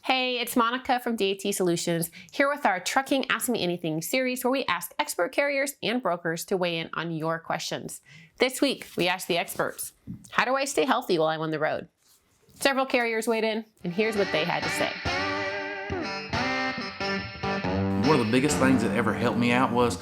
Hey, it's Monica from DAT Solutions, here with our Trucking Ask Me Anything series where we ask expert carriers and brokers to weigh in on your questions. This week, we asked the experts, how do I stay healthy while I'm on the road? Several carriers weighed in, and here's what they had to say. One of the biggest things that ever helped me out was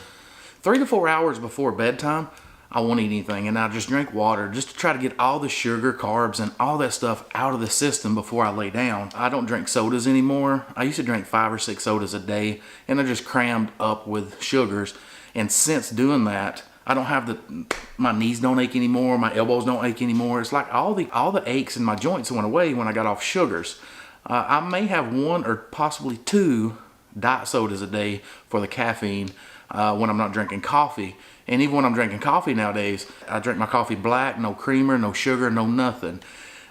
3 to 4 hours before bedtime, I won't eat anything and I just drink water just to try to get all the sugar, carbs, and all that stuff out of the system before I lay down. I don't drink sodas anymore. I used to drink 5 or 6 sodas a day and they're just crammed up with sugars. And since doing that, I don't have my knees don't ache anymore, my elbows don't ache anymore. It's like all the aches in my joints went away when I got off sugars. I may have 1 or possibly 2 diet sodas a day for the caffeine when I'm not drinking coffee. And even when I'm drinking coffee nowadays, I drink my coffee black, no creamer, no sugar, no nothing.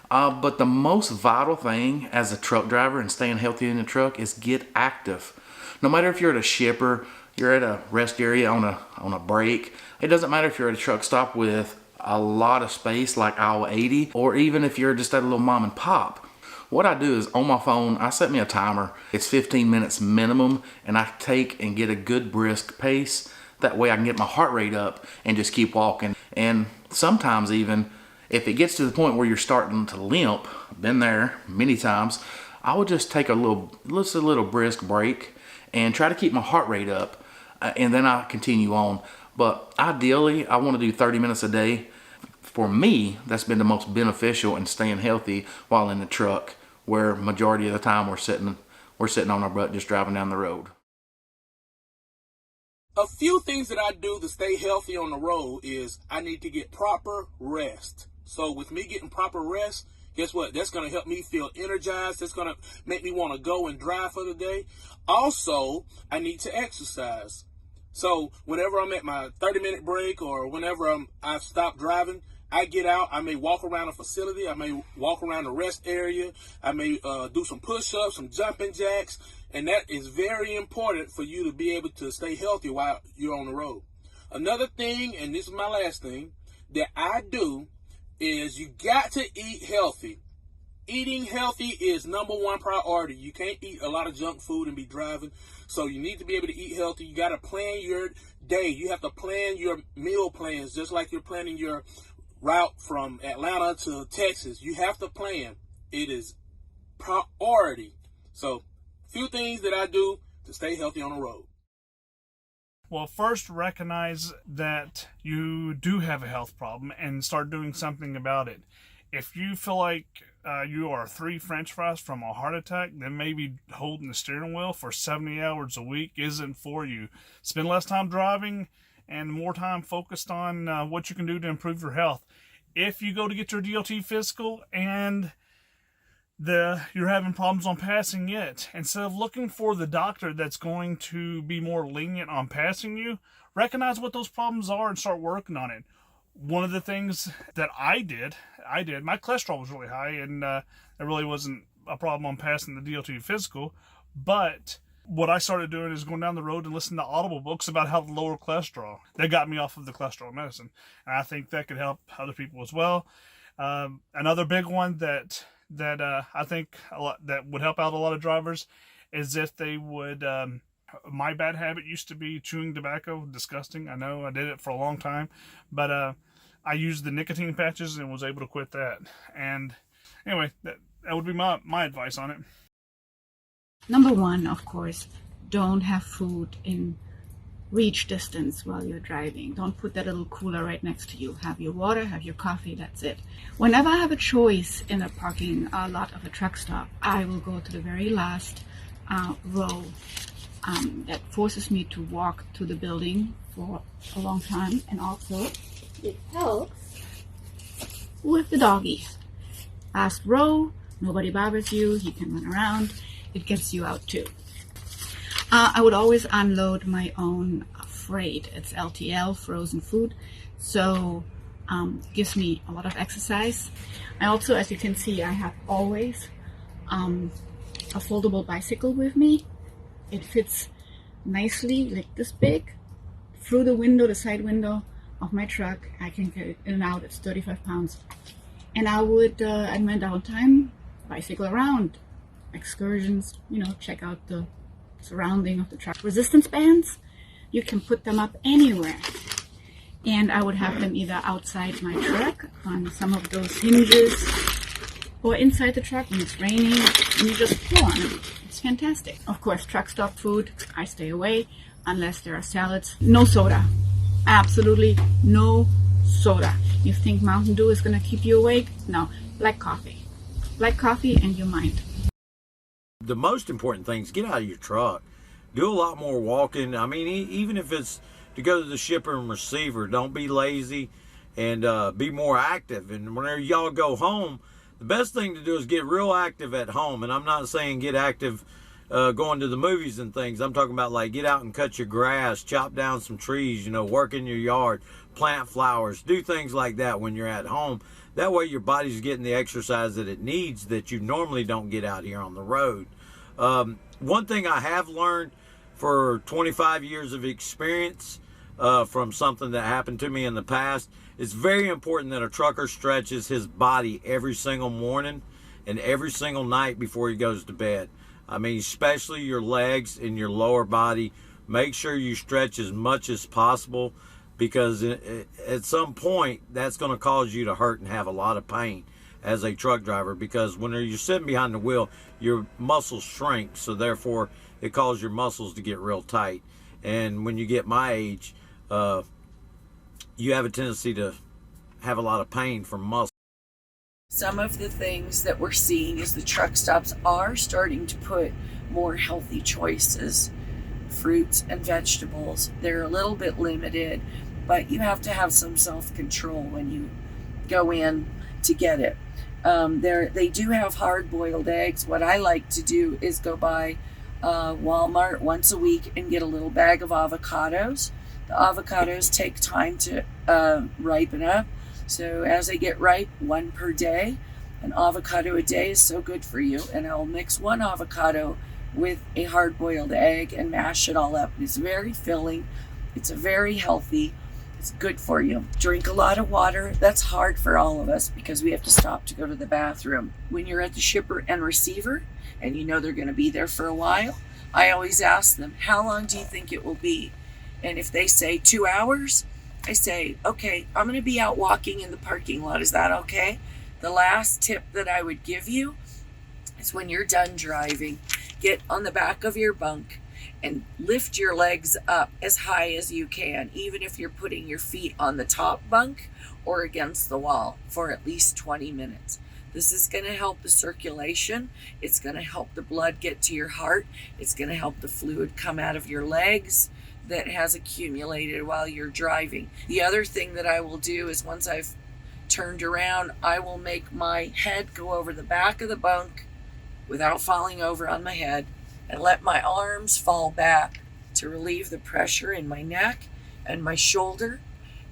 But the most vital thing as a truck driver and staying healthy in the truck is get active. No matter if you're at a shipper, you're at a rest area on a break. It doesn't matter if you're at a truck stop with a lot of space like aisle 80, or even if you're just at a little mom and pop. What I do is on my phone, I set me a timer. It's 15 minutes minimum, and I take and get a good brisk pace. That way I can get my heart rate up and just keep walking. And sometimes even if it gets to the point where you're starting to limp, been there many times, I would just take a little brisk break and try to keep my heart rate up, and then I continue on. But ideally, I want to do 30 minutes a day. For me, that's been the most beneficial in staying healthy while in the truck, where majority of the time we're sitting on our butt just driving down the road. A few things that I do to stay healthy on the road is I need to get proper rest. So with me getting proper rest, guess what? That's going to help me feel energized. That's going to make me want to go and drive for the day. Also, I need to exercise. So whenever I'm at my 30-minute break or whenever I've stopped driving, I get out. I may walk around a facility. I may walk around the rest area. I may do some push-ups, some jumping jacks. And that is very important for you to be able to stay healthy while you're on the road. Another thing, and this is my last thing, that I do is you got to eat healthy. Eating healthy is #1 priority. You can't eat a lot of junk food and be driving. So you need to be able to eat healthy. You got to plan your day. You have to plan your meal plans just like you're planning your route from Atlanta to Texas. You have to plan. It is priority. So few things that I do to stay healthy on the road. Well, first recognize that you do have a health problem and start doing something about it. If you feel like you are 3 French fries from a heart attack, then maybe holding the steering wheel for 70 hours a week isn't for you. Spend less time driving and more time focused on what you can do to improve your health. If you go to get your DOT physical and you're having problems on passing it, instead of looking for the doctor that's going to be more lenient on passing you, recognize what those problems are and start working on it. One of the things that I did, my cholesterol was really high, and it really wasn't a problem on passing the DOT physical, but what I started doing is going down the road and listening to Audible books about how to lower cholesterol. That got me off of the cholesterol medicine, and I think that could help other people as well. Another big one that I think that would help out a lot of drivers is if they would, my bad habit used to be chewing tobacco. Disgusting. I know, I did it for a long time, but I used the nicotine patches and was able to quit that. And anyway, that would be my advice on it. #1, of course, don't have food in reach distance while you're driving. Don't put that little cooler right next to you. Have your water, have your coffee, that's it. Whenever I have a choice in a parking lot of a truck stop, I will go to the very last row that forces me to walk to the building for a long time, and also it helps with the doggy. Last row, nobody bothers you, he can run around, it gets you out too. I would always unload my own freight. It's LTL, frozen food, so gives me a lot of exercise. I also, as you can see, I have always a foldable bicycle with me. It fits nicely, like this big, through the window, the side window of my truck. I can get it in and out. It's 35 pounds. And I would, at my downtime, bicycle around excursions, you know, check out the surrounding of the truck. Resistance bands, you can put them up anywhere. And I would have them either outside my truck on some of those hinges or inside the truck when it's raining, and you just pull on them. It's fantastic. Of course, truck stop food, I stay away unless there are salads. No soda. Absolutely no soda. You think Mountain Dew is going to keep you awake? No. Black coffee. Black coffee and your mind. The most important thing is get out of your truck. Do a lot more walking. I mean, even if it's to go to the shipper and receiver, don't be lazy, and be more active. And whenever y'all go home, the best thing to do is get real active at home. And I'm not saying get active going to the movies and things. I'm talking about like get out and cut your grass, chop down some trees, you know, work in your yard, plant flowers, do things like that when you're at home. That way your body's getting the exercise that it needs that you normally don't get out here on the road. One thing I have learned for 25 years of experience from something that happened to me in the past, it's very important that a trucker stretches his body every single morning and every single night before he goes to bed. I mean, especially your legs and your lower body. Make sure you stretch as much as possible, because at some point that's going to cause you to hurt and have a lot of pain as a truck driver, because when you're sitting behind the wheel, your muscles shrink, so therefore it causes your muscles to get real tight. And when you get my age, you have a tendency to have a lot of pain from muscle. Some of the things that we're seeing is the truck stops are starting to put more healthy choices, fruits and vegetables. They're a little bit limited, but you have to have some self-control when you go in to get it. They do have hard-boiled eggs. What I like to do is go by Walmart once a week and get a little bag of avocados. The avocados take time to ripen up. So as they get ripe, one per day. An avocado a day is so good for you. And I'll mix one avocado with a hard-boiled egg and mash it all up. It's very filling. It's very healthy. It's good for you. Drink a lot of water. That's hard for all of us because we have to stop to go to the bathroom. When you're at the shipper and receiver and you know they're going to be there for a while, I always ask them, how long do you think it will be? And if they say 2 hours, I say, okay, I'm going to be out walking in the parking lot. Is that okay? The last tip that I would give you is when you're done driving, get on the back of your bunk and lift your legs up as high as you can, even if you're putting your feet on the top bunk or against the wall, for at least 20 minutes. This is going to help the circulation. It's going to help the blood get to your heart. It's going to help the fluid come out of your legs that has accumulated while you're driving. The other thing that I will do is once I've turned around, I will make my head go over the back of the bunk without falling over on my head and let my arms fall back to relieve the pressure in my neck and my shoulder.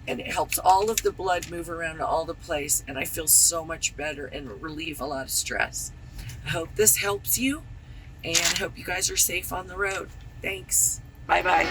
And it helps all of the blood move around to all the place, and I feel so much better and relieve a lot of stress. I hope this helps you, and I hope you guys are safe on the road. Thanks. Bye-bye.